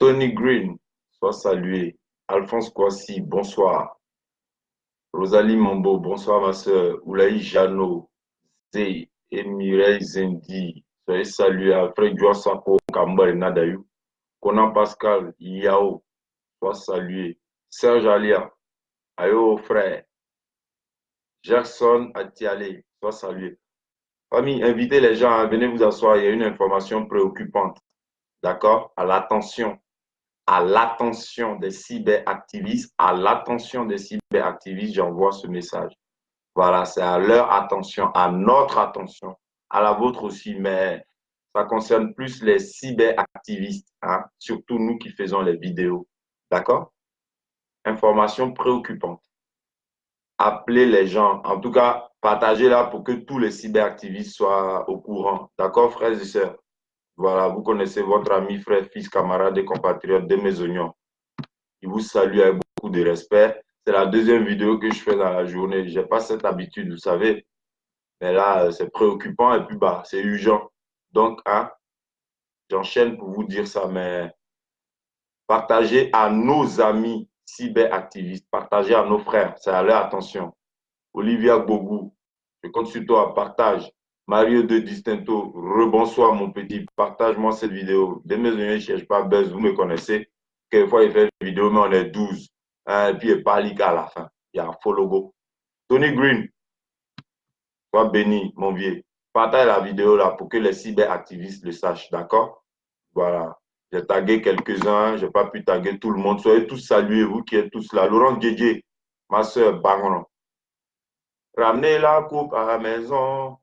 Tony Green, sois salué. Alphonse Kwasi, bonsoir. Rosalie Mambo, bonsoir ma soeur. Oulaï Jano, Zé et Mireille Zendi, soyez salués. Alfred Joassako, Kamba et Nadayou. Conan Pascal, Yao, sois salué. Serge Alia, Ayo frère. Jackson Atiale, sois salué. Famille, invitez les gens, hein, venez vous asseoir, il y a une information préoccupante. D'accord? À l'attention des cyberactivistes, à l'attention des cyberactivistes, j'envoie ce message. Voilà, c'est à leur attention, à notre attention, à la vôtre aussi, mais ça concerne plus les cyberactivistes, hein, surtout nous qui faisons les vidéos. D'accord? Information préoccupante. Appelez les gens, en tout cas, partagez-la pour que tous les cyberactivistes soient au courant. D'accord, frères et sœurs? Voilà, vous connaissez votre ami, frère, fils, camarade et compatriote de mes oignons. Il vous salue avec beaucoup de respect. C'est la deuxième vidéo que je fais dans la journée. Je n'ai pas cette habitude, vous savez. Mais là, c'est préoccupant et puis bah, c'est urgent. Donc, hein, j'enchaîne pour vous dire ça, mais partagez à nos amis cyberactivistes, partagez à nos frères, c'est à leur attention. Olivia Bogou, je compte sur toi, partage. Mario de Distinto, rebonsoir mon petit, partage-moi cette vidéo. Dès mes amis, je ne cherche pas buzz, vous me connaissez. Quelquefois, il fait une vidéo, mais on est 12. Hein, et puis, il n'y a pas liga à la fin. Il y a un faux logo. Tony Green, sois béni, mon vieux. Partage la vidéo là pour que les cyberactivistes le sachent, d'accord? Voilà. J'ai tagué quelques-uns, je n'ai pas pu taguer tout le monde. Soyez tous salués, vous qui êtes tous là. Laurent Djedje, ma soeur Bangono. Ramenez la coupe à la maison.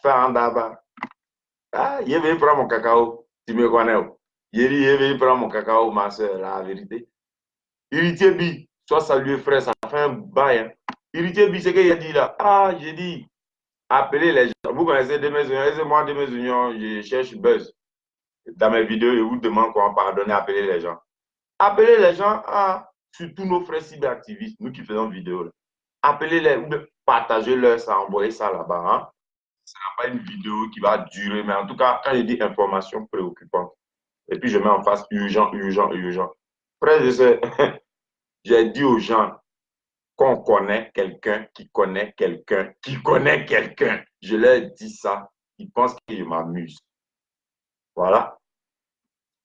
Faire un daba. Ah, il est venu prendre mon cacao. Tu me connais. Il est venu prendre mon cacao, ma soeur, la vérité. Héritier Bi, sois salué, frère, ça fait un bail. Hein. Héritier Bi, c'est qu'il a dit là. Ah, j'ai dit, appelez les gens. Vous connaissez Demain Unions, aidez-moi Demain Unions, je cherche buzz. Dans mes vidéos, je vous demande comment pardonner, appeler les gens. Appelez les gens, surtout nos frères cyberactivistes, nous qui faisons vidéo. Là. Appelez-les ou partagez-leur ça, envoyez ça là-bas. Hein. Ce n'est pas une vidéo qui va durer, mais en tout cas, quand je dis information préoccupante, et puis je mets en face urgent, urgent, urgent. Frère, j'ai dit aux gens qu'on connaît quelqu'un qui connaît quelqu'un qui connaît quelqu'un. Je leur dis ça, ils pensent que je m'amuse. Voilà.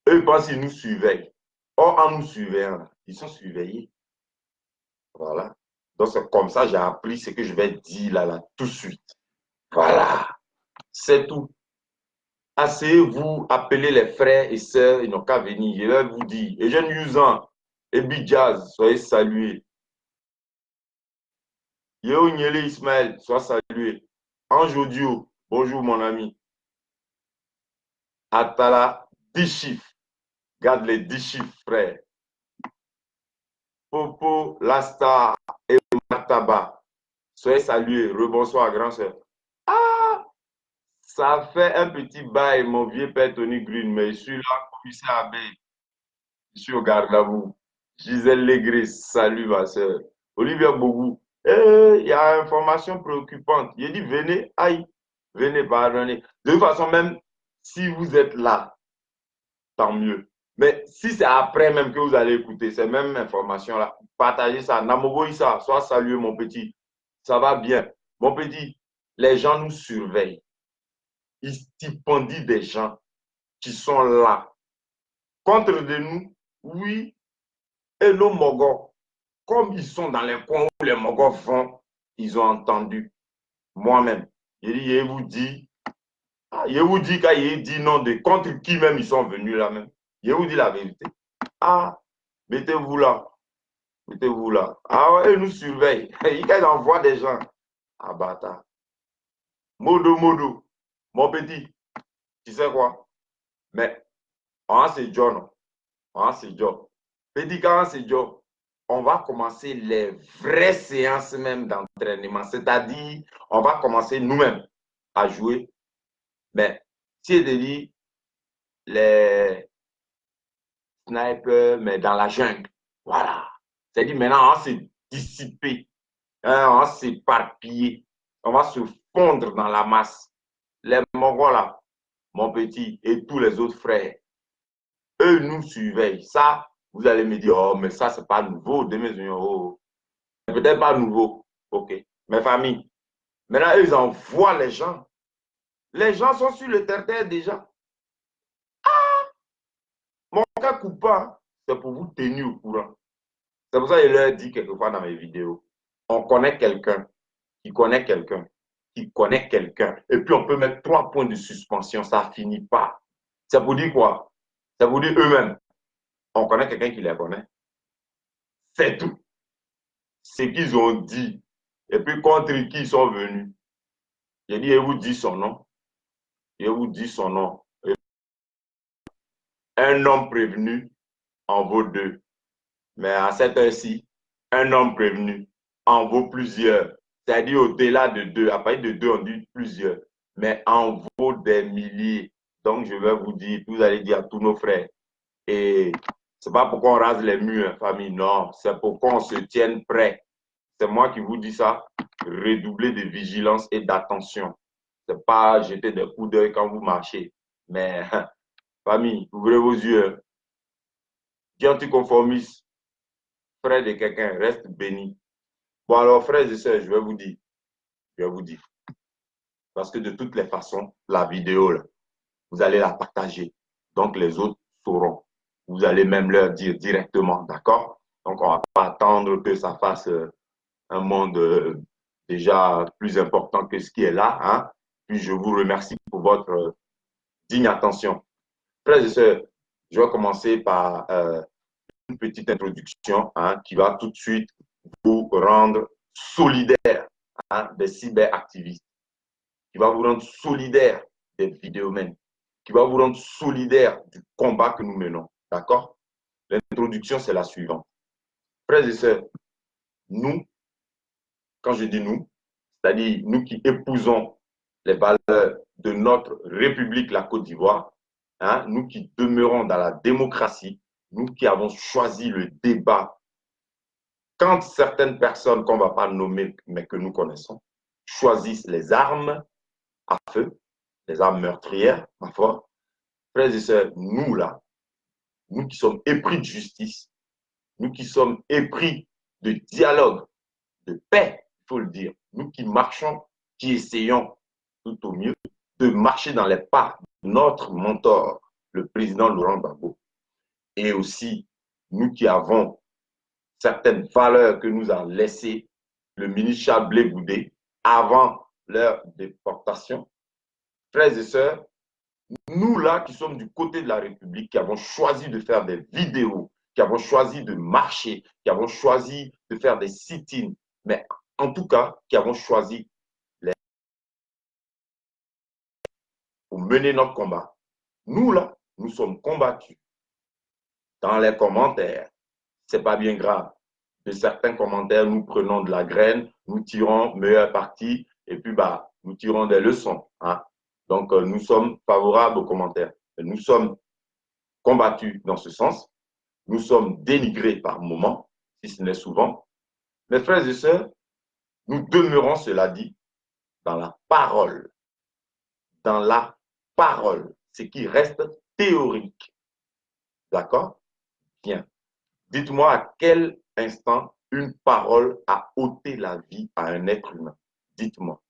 Eux, ils pensent qu'ils nous surveillent. Or, en nous surveillant, ils sont surveillés. Voilà. Donc, c'est comme ça j'ai appris ce que je vais dire là, tout de suite. Voilà. C'est tout. Asseyez-vous, appelez les frères et sœurs, ils n'ont qu'à venir. Je vais vous dire. Et jeunes usants, et Jazz, soyez salués. Yeo Nyele Ismaël, sois salué. Ange Audio, bonjour mon ami. Atala, 10 chiffres. Garde les 10 chiffres, frère. Popo, Lasta et Mataba, soyez salués. Rebonsoir, grand sœur. Ah, ça fait un petit bail, mon vieux père Tony Green, mais je suis là, commissaire Abbé. Je suis au garde à vous. Gisèle Légré, salut ma soeur. Olivia Bogou, il y a une information préoccupante. Il dit, venez, aïe, venez, pardonnez. De toute façon, même si vous êtes là, tant mieux. Mais si c'est après même que vous allez écouter ces mêmes informations-là, partagez ça. Namogo Issa, sois salué, mon petit. Ça va bien. Mon petit, les gens nous surveillent. Ils stipendient des gens qui sont là. Contre de nous, oui, et nos mogos, comme ils sont dans les coins où les mogos vont, ils ont entendu. Moi-même, je vous dis, quand il dit non, de contre qui même ils sont venus là même. Je vous dis la vérité. Ah, mettez-vous là. Mettez-vous là. Ah ouais, ils nous surveillent. Ils envoient des gens. Ah, bâtard. Modo, modo. Mon petit, tu sais quoi? Mais, c'est John. C'est John. Petit, quand c'est John, on va commencer les vraies séances même d'entraînement. C'est-à-dire, on va commencer nous-mêmes à jouer. Mais, si je dit les snipers, mais dans la jungle. Voilà. C'est-à-dire, maintenant, on s'est dissipé. Hein, on s'est éparpillé. On va se fondre dans la masse. Les Mongols là, mon petit, et tous les autres frères. Eux nous surveillent. Ça, vous allez me dire, oh, mais ça, c'est pas nouveau. Oh, c'est peut-être pas nouveau. OK. Mes familles. Maintenant, eux, ils envoient les gens. Les gens sont sur le terre déjà. Mon cas coupant, c'est pour vous tenir au courant. C'est pour ça que je leur dis quelquefois dans mes vidéos, on connaît quelqu'un qui connaît quelqu'un qui connaît quelqu'un. Et puis on peut mettre 3 points de suspension, ça finit pas. Ça vous dit quoi? Ça vous dit eux-mêmes. On connaît quelqu'un qui les connaît. C'est tout. Ce qu'ils ont dit. Et puis contre qui ils sont venus. J'ai dit, je vous dis son nom. Je vous dis son nom. Un homme prévenu en vaut deux. Mais à cette heure-ci, un homme prévenu en vaut plusieurs. C'est-à-dire au-delà de deux. À partir de deux, on dit plusieurs. Mais en vaut des milliers. Donc, je vais vous dire, vous allez dire à tous nos frères. Et c'est pas pourquoi on rase les murs, famille. Non, c'est pourquoi on se tienne prêt. C'est moi qui vous dis ça. Redoubler de vigilance et d'attention. C'est pas jeter des coups d'œil quand vous marchez. Mais, famille, ouvrez vos yeux. Dis anticonformiste, frère de quelqu'un, reste béni. Bon, alors, frères et sœurs, je vais vous dire. Je vais vous dire. Parce que de toutes les façons, la vidéo, là, vous allez la partager. Donc, les autres sauront. Vous allez même leur dire directement, d'accord? Donc, on ne va pas attendre que ça fasse un monde déjà plus important que ce qui est là. Hein? Puis, je vous remercie pour votre digne attention. Frères et sœurs, je vais commencer par une petite introduction hein, qui va tout de suite vous rendre solidaire hein, des cyberactivistes, qui va vous rendre solidaire des vidéomènes, qui va vous rendre solidaire du combat que nous menons. D'accord? L'introduction, c'est la suivante. Frères et sœurs, nous, quand je dis nous, c'est-à-dire nous qui épousons les valeurs de notre République, la Côte d'Ivoire, hein, nous qui demeurons dans la démocratie, nous qui avons choisi le débat, quand certaines personnes qu'on ne va pas nommer, mais que nous connaissons, choisissent les armes à feu, les armes meurtrières, parfois, frères et sœurs, nous là, nous qui sommes épris de justice, nous qui sommes épris de dialogue, de paix, il faut le dire, nous qui marchons, qui essayons tout au mieux de marcher dans les pas de notre mentor, le président Laurent Gbagbo, et aussi nous qui avons certaines valeurs que nous a laissées le ministre Charles Blé Goudé avant leur déportation. Frères et sœurs, nous là qui sommes du côté de la République, qui avons choisi de faire des vidéos, qui avons choisi de marcher, qui avons choisi de faire des sit-ins, mais en tout cas, qui avons choisi pour mener notre combat. Nous là, nous sommes combattus. Dans les commentaires, c'est pas bien grave. De certains commentaires, nous prenons de la graine, nous tirons meilleur parti et puis bah, nous tirons des leçons. Hein. Donc, nous sommes favorables aux commentaires. Nous sommes combattus dans ce sens. Nous sommes dénigrés par moments, si ce n'est souvent. Mes frères et sœurs, nous demeurons, cela dit, dans la parole. Dans la parole, ce qui reste théorique. D'accord? Bien. Dites-moi à quel instant une parole a ôté la vie à un être humain. Dites-moi.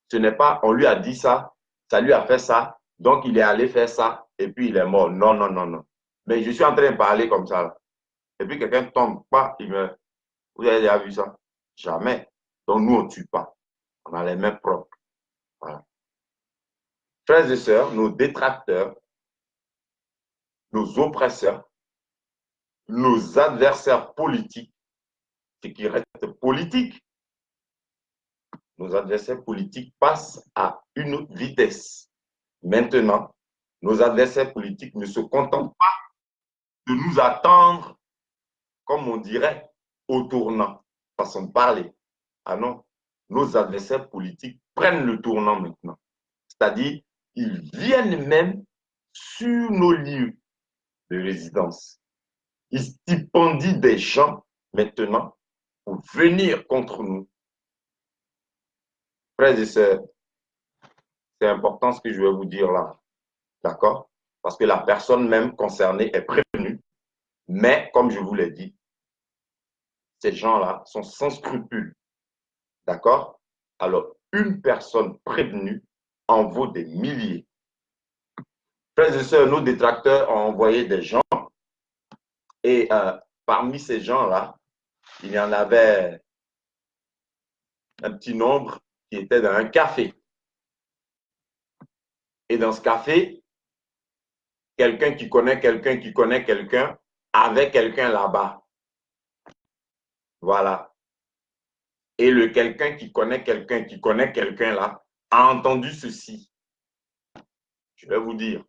Ce n'est pas, on lui a dit ça lui a fait ça, donc il est allé faire ça, et puis il est mort. Non, non, non, non. Mais je suis en train de parler comme ça. Là. Et puis quelqu'un tombe, pas, il meurt. Vous avez déjà vu ça? Jamais. Donc nous, on ne tue pas. On a les mains propres. Voilà. Frères et sœurs, nos détracteurs, nos oppresseurs, nos adversaires politiques, ce qui reste politique, nos adversaires politiques passent à une autre vitesse. Maintenant, nos adversaires politiques ne se contentent pas de nous attendre, comme on dirait, au tournant, façon de parler. Ah non, nos adversaires politiques prennent le tournant maintenant. C'est-à-dire, ils viennent même sur nos lieux de résidence. Ils stipendient des gens maintenant pour venir contre nous. Frères et sœurs, c'est important ce que je vais vous dire là. D'accord? parce que la personne même concernée est prévenue. Mais, comme je vous l'ai dit, ces gens-là sont sans scrupules. D'accord? Alors, une personne prévenue en vaut des milliers. Frères et sœurs, nos détracteurs ont envoyé des gens et parmi ces gens-là, il y en avait un petit nombre qui étaient dans un café. Et dans ce café, quelqu'un qui connaît quelqu'un qui connaît quelqu'un avait quelqu'un là-bas. Voilà. Et le quelqu'un qui connaît quelqu'un qui connaît quelqu'un là a entendu ceci. Je vais vous dire.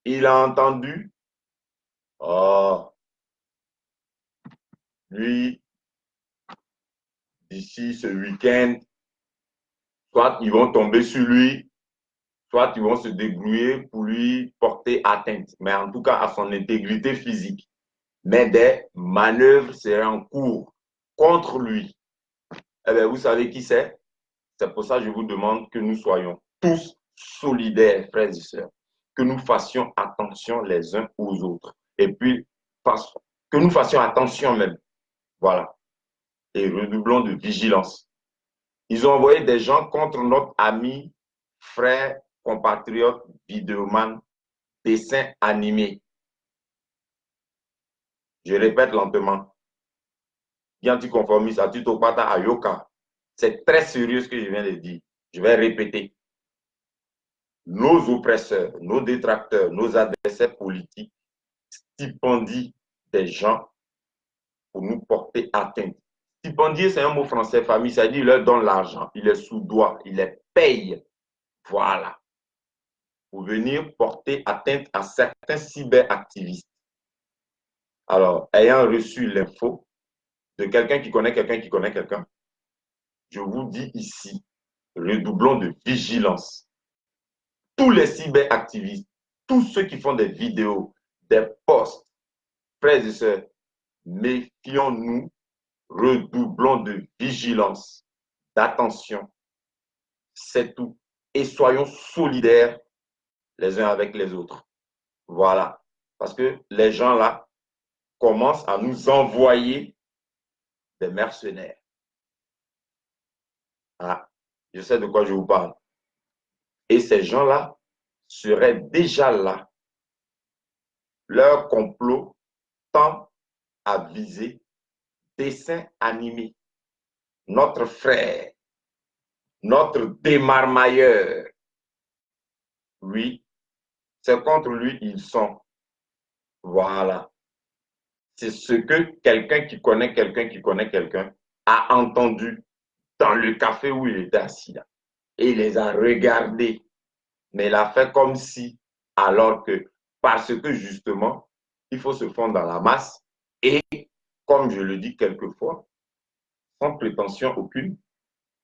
Il a entendu, oh, lui, d'ici ce week-end, soit ils vont tomber sur lui, soit ils vont se débrouiller pour lui porter atteinte, mais en tout cas à son intégrité physique. Mais des manœuvres seraient en cours contre lui. Eh bien, vous savez qui c'est? C'est pour ça que je vous demande que nous soyons tous solidaires, frères et sœurs, que nous fassions attention les uns aux autres. Et puis, que nous fassions attention même. Voilà. Et redoublons de vigilance. Ils ont envoyé des gens contre notre ami, frère, compatriote, vidéoman, dessin animé. Je répète lentement. Anticonformiste, Atitopata, Ayoka. C'est très sérieux ce que je viens de dire. Je vais répéter. Nos oppresseurs, nos détracteurs, nos adversaires politiques stipendient des gens pour nous porter atteinte. Stipendier, c'est un mot français famille, ça dit il leur donne l'argent, il les sous-doit, il les paye. Voilà. Pour venir porter atteinte à certains cyberactivistes. Alors, ayant reçu l'info de quelqu'un qui connaît quelqu'un qui connaît quelqu'un, je vous dis ici, redoublons de vigilance. Tous les cyberactivistes, tous ceux qui font des vidéos, des posts, frères et sœurs, méfions-nous, redoublons de vigilance, d'attention. C'est tout. Et soyons solidaires les uns avec les autres. Voilà. Parce que les gens là commencent à nous envoyer des mercenaires. Ah, je sais de quoi je vous parle. Et ces gens-là seraient déjà là. Leur complot tend à viser dessin animé. Notre frère, notre démarmailleur. Oui, c'est contre lui ils sont. Voilà. C'est ce que quelqu'un qui connaît quelqu'un qui connaît quelqu'un a entendu dans le café où il était assis là. Et il les a regardés. Mais il a fait comme si, alors que, parce que justement, il faut se fondre dans la masse. Et, comme je le dis quelquefois, sans prétention aucune,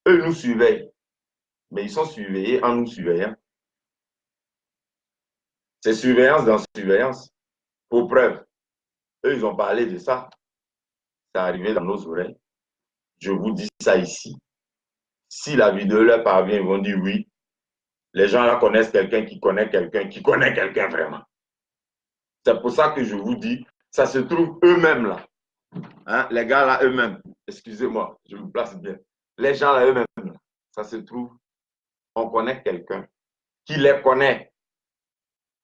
eux nous surveillent. Mais ils sont surveillés en nous surveillant. C'est surveillance dans surveillance. Pour preuve, eux, ils ont parlé de ça. C'est arrivé dans nos oreilles. Je vous dis ça ici. Si la vidéo leur parvient, ils vont dire oui. Les gens là connaissent quelqu'un qui connaît quelqu'un qui connaît quelqu'un vraiment. C'est pour ça que je vous dis, ça se trouve eux-mêmes là. Hein, les gars là eux-mêmes, excusez-moi, je me place bien. Les gens là eux-mêmes, là, ça se trouve, on connaît quelqu'un qui les connaît.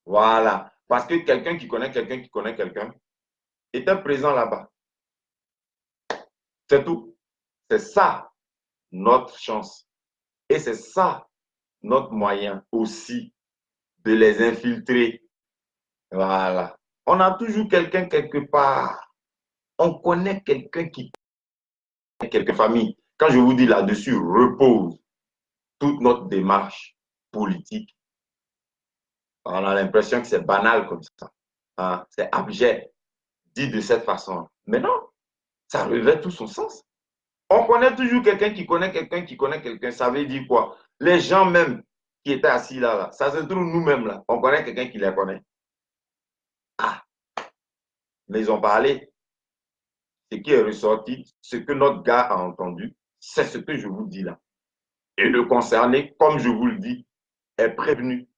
Voilà. Parce que quelqu'un qui connaît quelqu'un qui connaît quelqu'un était présent là-bas. C'est tout. C'est ça notre chance. Et c'est ça notre moyen aussi de les infiltrer. Voilà. On a toujours quelqu'un quelque part. On connaît quelqu'un qui connaît quelques familles. Quand je vous dis là-dessus, repose toute notre démarche politique. On a l'impression que c'est banal comme ça. Hein? C'est abject, dit de cette façon. Mais non, ça revêt tout son sens. On connaît toujours quelqu'un qui connaît quelqu'un qui connaît quelqu'un. Ça veut dire quoi? Les gens même qui étaient assis là, ça se trouve nous-mêmes là. On connaît quelqu'un qui les connaît. Ah, mais ils ont parlé. Ce qui est ressorti, ce que notre gars a entendu, c'est ce que je vous dis là. Et le concerné, comme je vous le dis, est prévenu.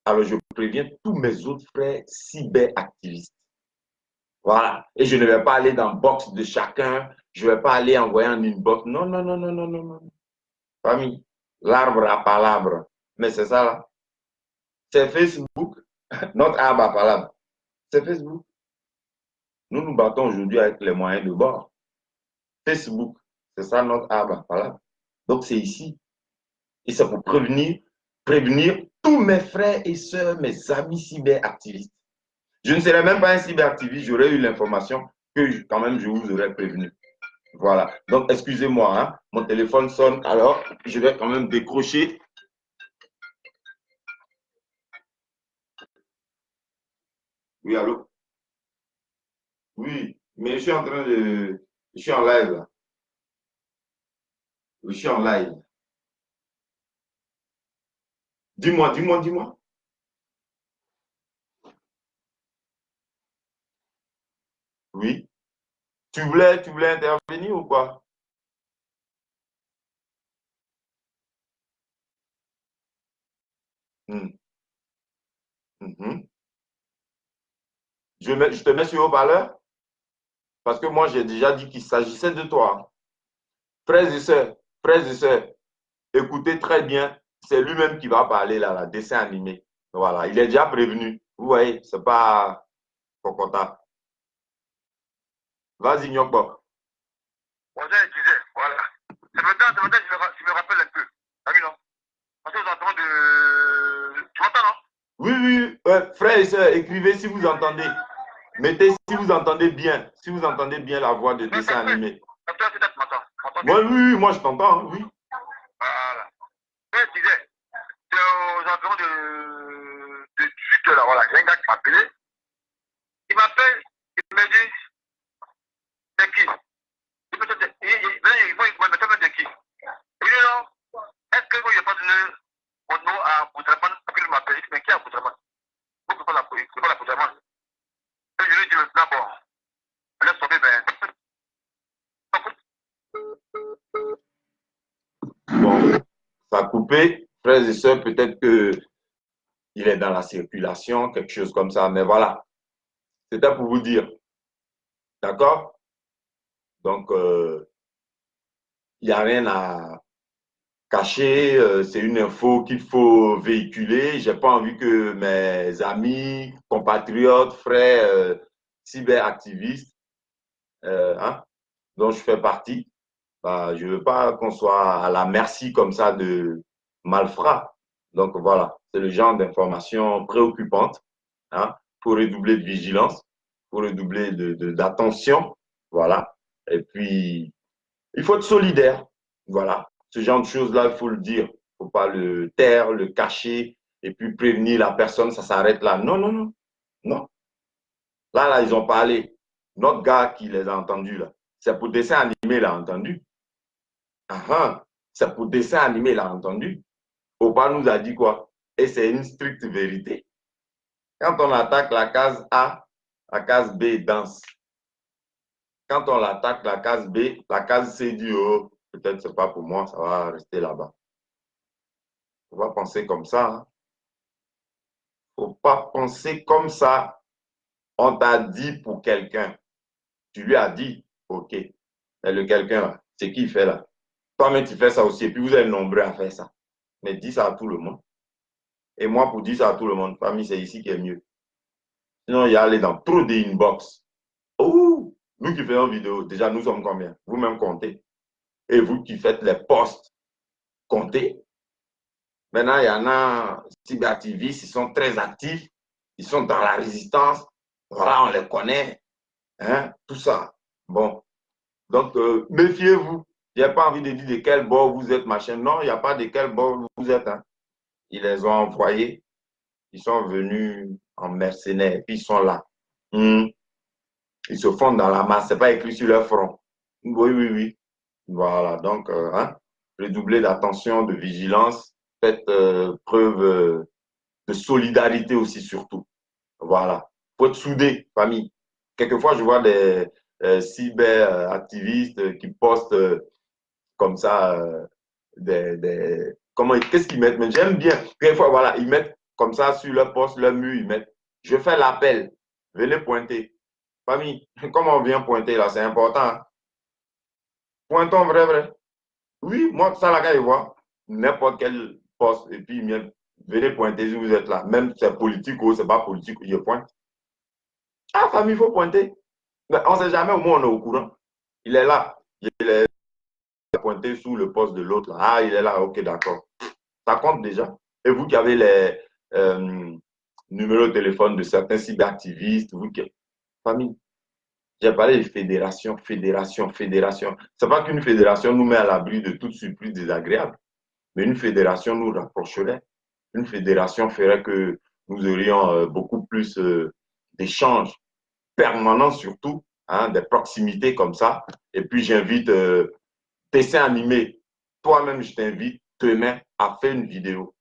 alors je préviens tous mes autres frères cyberactivistes. Voilà. Et je ne vais pas aller dans le box de chacun. Je ne vais pas aller envoyer un inbox. Non, non, non, non, non, non, non. Famille, l'arbre à palabre. Mais c'est ça là. C'est Facebook, notre arbre à palabre. C'est Facebook. Nous nous battons aujourd'hui avec les moyens de bord. Facebook, c'est ça notre arbre à palabre. Donc c'est ici. Et c'est pour prévenir tous mes frères et sœurs, mes amis cyberactivistes. Je ne serais même pas un cyberactiviste, j'aurais eu l'information que quand même je vous aurais prévenu. Voilà. Donc, excusez-moi, hein, mon téléphone sonne, alors je vais quand même décrocher. Oui, allô? Oui, mais je suis en train de. Je suis en live, là. Je suis en live. Dis-moi, dis-moi, dis-moi. Oui. Tu voulais intervenir ou quoi? Hmm, mhm. Je te mets sur haut-parleur parce que moi, j'ai déjà dit qu'il s'agissait de toi. Frères et sœurs, écoutez très bien. C'est lui-même qui va parler là, dessin animé. Voilà, il est déjà prévenu. Vous voyez, c'est pas Kokota. Vas-y, Nyokbo. Voilà. C'est maintenant, je me rappelle un peu. T'as vu, non? Parce que vous entendez de. Tu m'entends, non? Oui, oui, frères et sœurs, écrivez si vous entendez. Mettez si vous entendez bien. Si vous entendez bien la voix de Mais dessin animé. toi, peut-être, tu m'entends. Tu m'entends Moi, bien? oui, oui, moi je t'entends, hein, oui. Voilà. Je disais, c'est aux environs de 18 heures, là, voilà. Il y a un gars qui m'a appelé. Il m'appelle, il me dit, c'est qui? Il me dit, c'est qui? Il dit, non, est-ce que moi, je n'ai pas donné mon nom à Boudraman pour qu'il m'appelle? Il dit, mais qui est Boudraman? Pourquoi pas la police? Pourquoi pas la Boudraman? Et je lui dis, maintenant, bon, laisse tomber, ben. Bon, ça a coupé. Frères et sœurs, peut-être que il est dans la circulation, quelque chose comme ça. Mais voilà, c'était pour vous dire. D'accord? Donc, il n'y a rien à cacher. C'est une info qu'il faut véhiculer. J'ai pas envie que mes amis, compatriotes, frères, cyberactivistes, hein, dont je fais partie, bah, je ne veux pas qu'on soit à la merci comme ça de malfrats. Donc voilà, c'est le genre d'informations préoccupantes, hein, pour redoubler de vigilance, pour redoubler d'attention. Voilà. Et puis, il faut être solidaire. Voilà. Ce genre de choses-là, il faut le dire. Il ne faut pas le taire, le cacher et puis prévenir la personne, ça s'arrête là. Non, non, non. Non. Là, ils ont parlé. Notre gars qui les a entendus, là, c'est pour dessin animé, il a entendu. Ah, ah. C'est pour dessin animé, il a entendu. Opa nous a dit quoi? Et c'est une stricte vérité. Quand on attaque la case A, la case B danse. Quand on attaque la case B, la case C dit, oh, peut-être c'est pas pour moi, ça va rester là-bas. Faut pas penser comme ça. Hein. Faut pas penser comme ça. On t'a dit pour quelqu'un. Tu lui as dit, OK. Mais le quelqu'un là, c'est qui il fait là? Toi-même, tu fais ça aussi. Et puis vous êtes nombreux à faire ça. Mais dis ça à tout le monde. Et moi, pour dire ça à tout le monde, famille, c'est ici qui est mieux. Sinon, il y a aller dans trop d'inbox. Oh, nous qui faisons vidéo, déjà, nous sommes combien? Vous-même comptez. Et vous qui faites les posts, comptez. Maintenant, il y en a cyberactivistes, ils sont très actifs, ils sont dans la résistance. Voilà, on les connaît. Hein, tout ça. Bon. Donc, méfiez-vous. Il n'y a pas envie de dire de quel bord vous êtes, machin. Non, il n'y a pas de quel bord vous êtes. Hein. Ils les ont envoyés. Ils sont venus en mercenaires. Puis ils sont là. Ils se fondent dans la masse. Ce n'est pas écrit sur leur front. Oui, oui, oui. Voilà. Donc, hein, redoubler d'attention, de vigilance. Faites preuve de solidarité aussi, surtout. Voilà. Il faut être soudé, famille. Quelquefois, je vois des cyberactivistes qui postent comme ça, comment, qu'est-ce qu'ils mettent? Mais j'aime bien. Quelquefois, voilà, ils mettent comme ça, sur leur poste, leur mur, ils mettent, je fais l'appel, venez pointer. Famille, comment on vient pointer là, c'est important. Hein? Pointons vrai, vrai. Oui, moi, ça, là, quand je vois n'importe quel poste, et puis, venez pointer si vous êtes là. Même si c'est politique ou c'est pas politique, je pointe. Ah, famille, il faut pointer. Mais on ne sait jamais, au moins, on est au courant. Il est là. Il est pointé sous le poste de l'autre. Ah, il est là, ok, d'accord. Ça compte déjà. Et vous qui avez les numéros de téléphone de certains cyberactivistes, vous qui... Famille, j'ai parlé de fédération, fédération, fédération. C'est pas qu'une fédération nous met à l'abri de toute surprise désagréable, mais une fédération nous rapprocherait. Une fédération ferait que nous aurions beaucoup plus d'échanges permanents surtout, hein, des proximités comme ça. Et puis j'invite dessin animé. Toi-même, je t'invite demain à faire une vidéo.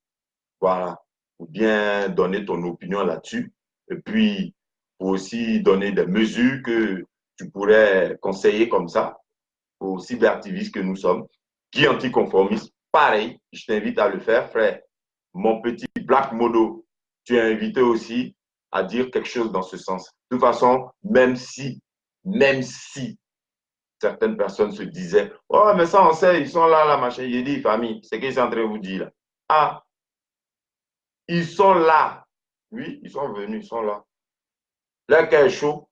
Voilà. Ou bien donner ton opinion là-dessus. Et puis, pour aussi donner des mesures que tu pourrais conseiller comme ça aux cyberactivistes que nous sommes, qui anticonformistes. Pareil, je t'invite à le faire, frère. Mon petit Black Modo, tu es invité aussi à dire quelque chose dans ce sens. De toute façon, même si certaines personnes se disaient, oh, mais ça, on sait, ils sont là, la machin. J'ai dit, famille, c'est ce qu'ils sont en train de vous dire là. Ah, ils sont là. Oui, ils sont venus, ils sont là. Leur cœur est chaud.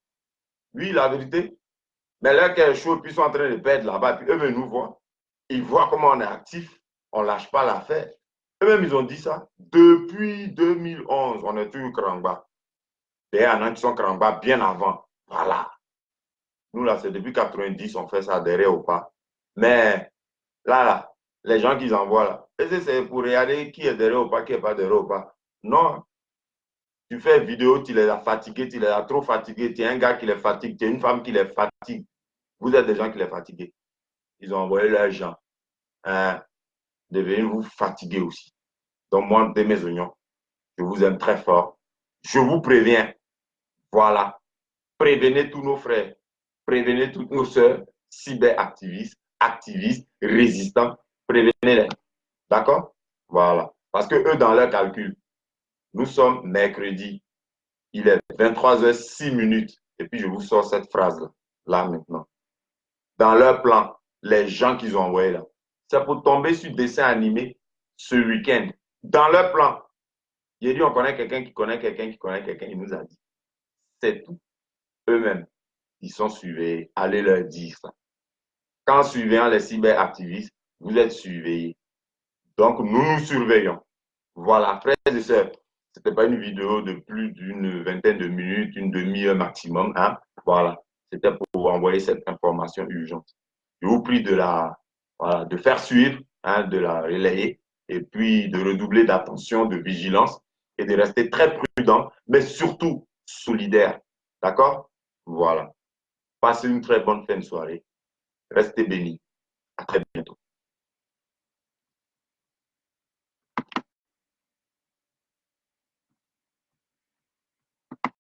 Oui, la vérité. Mais leur cœur est chaud, puis ils sont en train de perdre là-bas. Puis eux-mêmes nous voient. Ils voient comment on est actif. On ne lâche pas l'affaire. Eux-mêmes, ils ont dit ça. Depuis 2011, on est toujours Krangba. D'ailleurs, il y en a qui sont Krangba bien avant. Voilà. Nous, là, c'est depuis 90, on fait ça derrière ou pas. Mais là, les gens qu'ils envoient là, c'est pour regarder qui est derrière ou pas, qui n'est pas derrière ou pas. Non, tu fais une vidéo, tu les as fatigués, tu les as trop fatigués, tu es un gars qui les fatigue, tu es une femme qui les fatigue. Vous êtes des gens qui les fatiguent. Ils ont envoyé leurs gens. Hein, devenez vous fatiguer aussi. Donc, moi, de mes oignons, je vous aime très fort. Je vous préviens, voilà, prévenez tous nos frères, prévenez toutes nos sœurs, cyberactivistes, activistes, résistants, prévenez-les. D'accord? Voilà. Parce que eux, dans leur calcul, nous sommes mercredi, il est 23h06. Et puis, je vous sors cette phrase-là, là maintenant. Dans leur plan, les gens qu'ils ont envoyés là, c'est pour tomber sur dessin animé ce week-end. Dans leur plan, il a dit on connaît quelqu'un qui connaît quelqu'un qui connaît quelqu'un, il nous a dit. C'est tout. Eux-mêmes, ils sont surveillés. Allez leur dire ça. Quand surveillant les cyberactivistes, vous êtes surveillés. Donc, nous nous surveillons. Voilà, frères et sœurs, ce n'était pas une vidéo de plus d'une vingtaine de minutes, une demi-heure maximum. Hein? Voilà, c'était pour vous envoyer cette information urgente. Je vous prie voilà, de faire suivre, hein, de la relayer et puis de redoubler d'attention, de vigilance et de rester très prudent, mais surtout solidaire. D'accord? Voilà. Passez une très bonne fin de soirée. Restez bénis. À très bientôt.